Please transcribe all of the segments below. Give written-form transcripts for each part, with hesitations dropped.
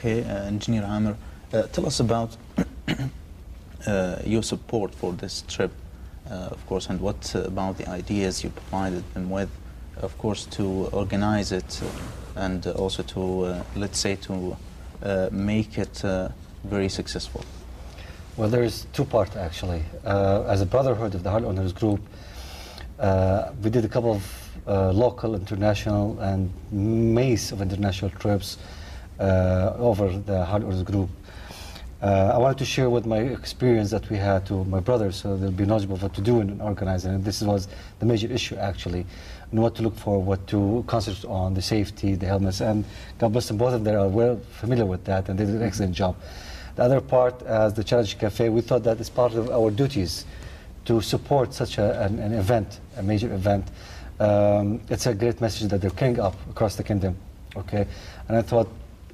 Okay, Engineer Amr, tell us about your support for this trip, of course, and what about the ideas you provided them with, of course, to organize it and also to, let's say, to make it very successful. Well, there is two parts actually. As a brotherhood of the Harley Owners Group, we did a couple of local, international, and maze of international trips over the Harley Owners Group. I wanted to share with my experience that we had to my brothers, so they'll be knowledgeable of what to do in organizing. And this was the major issue actually, and what to look for, what to concentrate on, the safety, the helmets, and God bless them, both of them are well familiar with that, and they did an excellent job. The other part, as the Challenge Cafe, we thought that it's part of our duties to support such an event, a major event. It's a great message that they're carrying up across the kingdom, okay? And I thought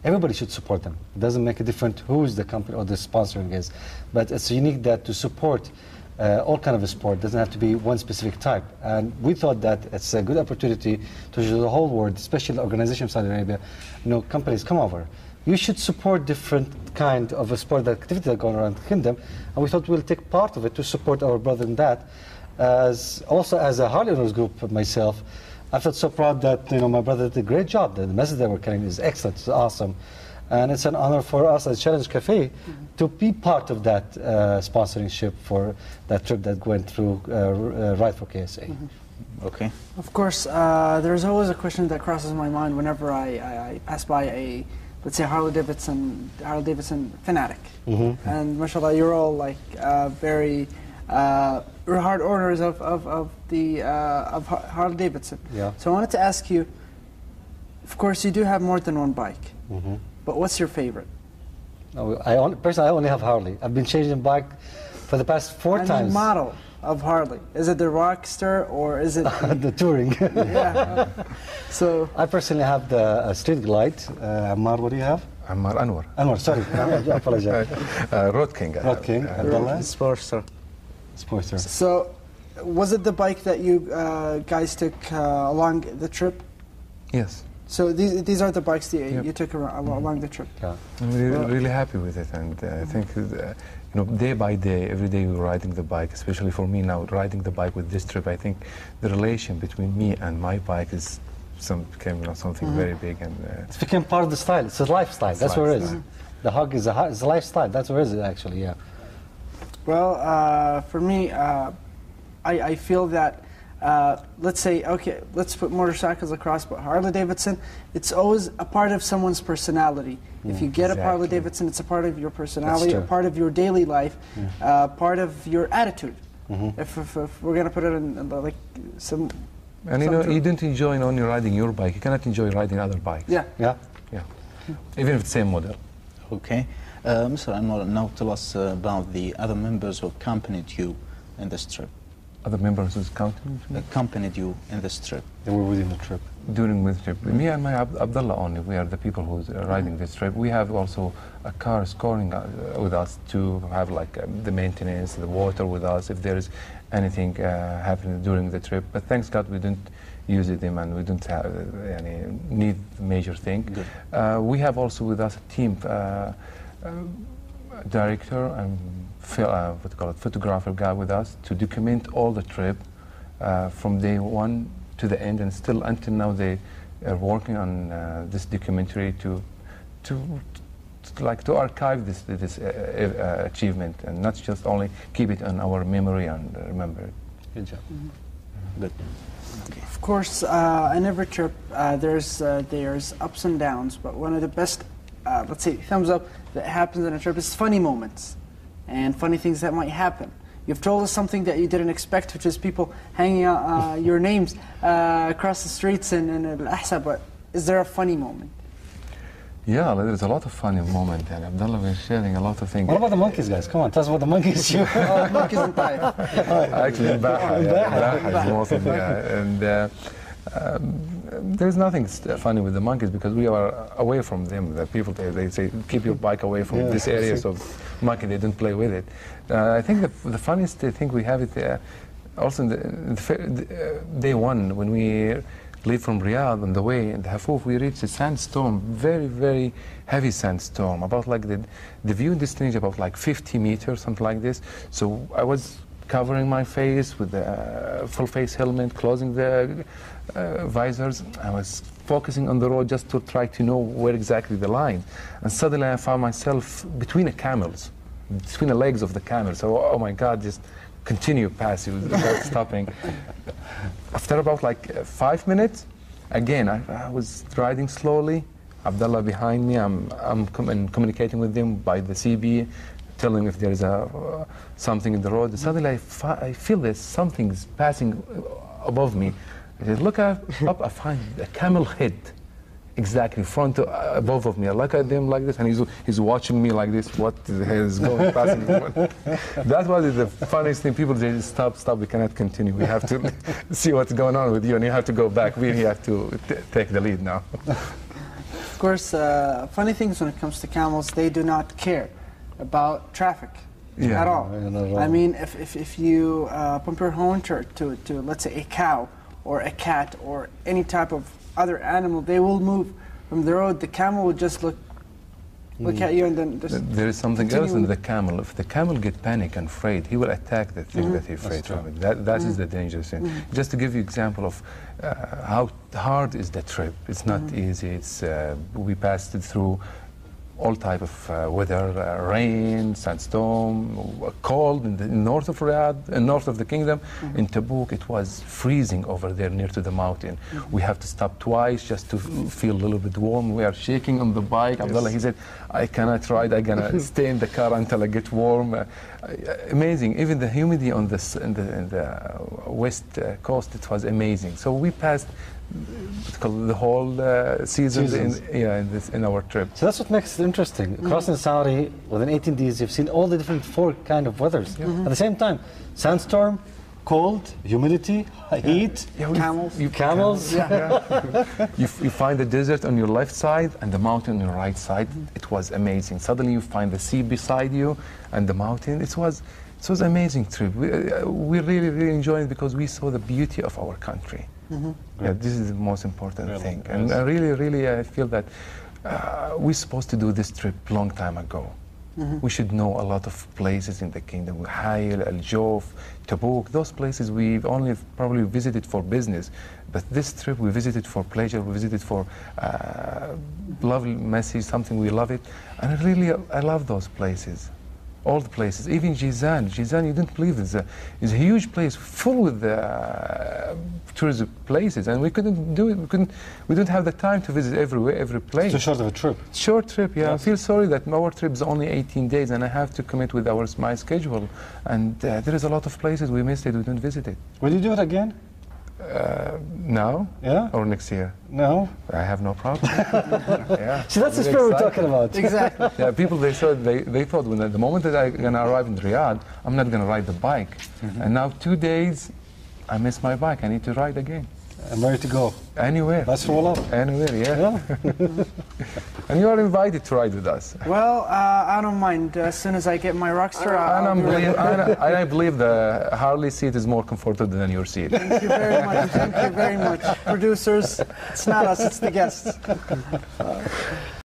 everybody should support them. It doesn't make a difference who is the company or the sponsoring is, but it's unique that to support all kind of a sport doesn't have to be one specific type. And we thought that it's a good opportunity to show the whole world, especially the organization of Saudi Arabia, companies come over. You should support different kind of a sport activity that are going around the kingdom, and we thought we'll take part of it to support our brother in that. Also, as a Harley Owners Group myself, I felt so proud that my brother did a great job. The message that we're carrying is excellent, it's awesome, and it's an honor for us as Challenge Cafe to be part of that sponsorship for that trip that went through Ride for KSA. Okay. Of course, there's always a question that crosses my mind whenever I pass by a, let's say, Harley Davidson fanatic. And mashallah, you're all like very hard owners of Harley Davidson. Yeah. So I wanted to ask you, of course, you do have more than one bike, but what's your favorite? Personally, I only have Harley. I've been changing bike for the past 4 times. And the model of Harley, is it the Rockster or is it the Touring? Yeah. So I personally have the Street Glide. Ammar, what do you have? Ammar Anwar. Anwar, sorry, I apologize. Road King. Road King. Abdullah? Sportster. Sportster. So, was it the bike that you guys took along the trip? Yes. So these are the bikes that you took along the trip. Yeah. I'm really happy with it, and I think day by day, every day we're riding the bike. Especially for me now, riding the bike with this trip, I think the relation between me and my bike is became something very big, and it's become part of the style. It's a lifestyle. That's what it is. The hug is a lifestyle. That's what it is actually. Yeah. Well, for me, I feel that, let's say, okay, let's put motorcycles across, but Harley Davidson, it's always a part of somee's personality. If you get a Harley Davidson, it's a part of your personality, a part of your daily life, part of your attitude. If we're going to put it in like some... And you don't enjoy only riding your bike, you cannot enjoy riding other bikes. Yeah. Yeah. Yeah. Even if it's the same model. Okay. Mr. Anwar, now tell us about the other members who accompanied you in this trip. Other members who accompanied you in this trip. They were within the trip. During the trip. Me and my Abdullah only, we are the people who's riding this trip. We have also a car scoring with us to have like the maintenance, the water with us if there is anything happening during the trip. But thanks God we didn't use them and we didn't have need major thing. We have also with us a team director and photographer guy with us to document all the trip from day one to the end, and still until now they are working on this documentary to archive this achievement and not just only keep it in our memory and remember it. Good job. Good. Okay. Of course, in every trip there's ups and downs, but one of the best, let's say, thumbs up that happens in a trip is funny moments and funny things that might happen. You've told us something that you didn't expect, which is people hanging out your names across the streets in Al-Ahsa, but is there a funny moment? Yeah, there's a lot of funny moments, and Abdullah, we're sharing a lot of things. What about the monkeys, guys? Come on, tell us about the monkeys. Monkeys in Taif. Actually, in Baha is most of and there's nothing funny with the monkeys because we are away from them. The people, they say, keep your bike away from this area, so monkey, they don't play with it. I think the funniest thing we have it also in the day one when we leave from Riyadh on the way in the Hafuf, we reached a sandstorm, very, very heavy sandstorm, about like the view in this stage about like 50 meters, something like this. So I was covering my face with the full face helmet, closing the visors. I was focusing on the road just to try to know where exactly the line. And suddenly I found myself between the camels, between the legs of the camels. So, oh my God, just continue past you without stopping. After about like 5 minutes, again, I was riding slowly. Abdullah behind me, I'm communicating with him by the CB, telling him if there is something in the road. Suddenly I feel that something's passing above me. I said, look up, I find a camel head exactly front above of me. I look at them like this, and he's watching me like this. What the hell is going passing? That was the funniest thing. People say, stop, we cannot continue. We have to see what's going on with you, and you have to go back. We have to take the lead now. Of course, funny things when it comes to camels, they do not care about traffic at all. I mean, if you pump your horn to let's say a cow or a cat or any type of other animal, they will move from the road. The camel will just look at you and then just there is something else in the camel. If the camel get panic and afraid, he will attack the thing that he's afraid from. That is the dangerous thing. Just to give you example of how hard is the trip. It's not easy. It's we passed it through all type of weather, rain, sandstorm, cold in the north of Riyadh, north of the kingdom. In Tabuk, it was freezing over there near to the mountain. We have to stop twice just to feel a little bit warm. We are shaking on the bike. Abdullah, he said, I cannot ride. I'm gonna stay in the car until I get warm. Amazing. Even the humidity on this in the west coast, it was amazing. So we passed the whole season in our trip. So that's what makes it interesting. Crossing Saudi within 18 days, you've seen all the different 4 kind of weathers at the same time: sandstorm, cold, humidity, heat, camels. You find the desert on your left side and the mountain on your right side. It was amazing. Suddenly you find the sea beside you and the mountain. It was amazing trip. We really enjoyed it because we saw the beauty of our country. Yeah, this is the most important thing. And I really feel that we're supposed to do this trip long time ago. We should know a lot of places in the kingdom. Hayl, Al-Jof, Tabuk, those places we've only probably visited for business. But this trip we visited for pleasure, we visited for lovely message, something we love it. And I love those places. All the places, even Jizan, you didn't believe it's a huge place full with tourism places, and we couldn't do it. We didn't have the time to visit every place. It's too short of a trip. Short trip, yeah. Yes. I feel sorry that our trip is only 18 days, and I have to commit with my schedule. And there is a lot of places we missed it. We didn't visit it. Will you do it again? Now? Yeah? Or next year? No. I have no problem. Yeah. See, that's the spirit we're talking about. Exactly. Yeah, people, they thought when the moment that I'm going to arrive in Riyadh, I'm not going to ride the bike. And now 2 days, I miss my bike. I need to ride again. I'm ready to go. Anywhere. Let's roll up. Anywhere, yeah. And you are invited to ride with us. Well, I don't mind. As soon as I get my Rockster, I believe the Harley seat is more comfortable than your seat. Thank you very much. Thank you very much. Producers, it's not us, it's the guests.